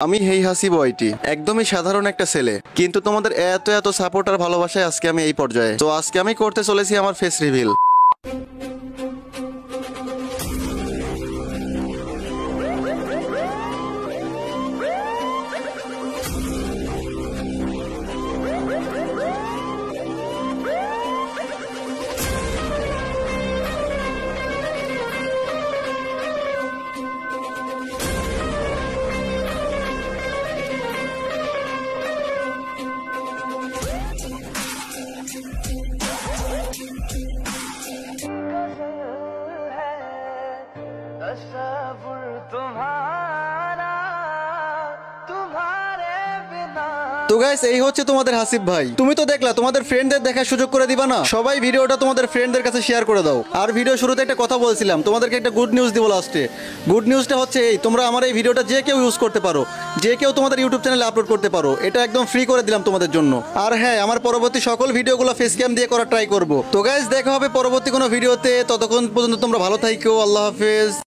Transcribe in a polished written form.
আমি হেই হাসিব ওইটি একদমই সাধারণ একটা ছেলে, কিন্তু তোমাদের এত এত সাপোর্ট আর ভালোবাসায় আজকে আমি এই পর্যায়ে। তো আজকে আমি করতে চলেছি আমার ফেস রিভিল। तस्वुर तुम्हारा तुम्हारे बिना। তো গাইস, এই হচ্ছে তোমাদের হাসিব ভাই। তুমি তো দেখলা, তোমাদের ফ্রেন্ডদের দেখার সুযোগ করে দিবা না? সবাই ভিডিওটা তোমাদের ফ্রেন্ডদের কাছে শেয়ার করে দাও। আর ভিডিও শুরুতে একটা কথা বলছিলাম, তোমাদেরকে একটা গুড নিউজ দিব লাস্টে। গুড নিউজটা হচ্ছে এই, তোমরা আমার এই ভিডিওটা যে কেউ ইউজ করতে পারো, যে কেউ তোমাদের ইউটিউব চ্যানেলে আপলোড করতে পারো। এটা একদম ফ্রি করে দিলাম তোমাদের জন্য। আর হ্যাঁ, আমার পরবর্তী সকল ভিডিওগুলো ফেস ক্যাম দিয়ে করার ট্রাই করব। তো গাইস, দেখা হবে পরবর্তী কোনো ভিডিওতে। ততক্ষণ পর্যন্ত তোমরা ভালো থাইকো। আল্লাহ হাফেজ।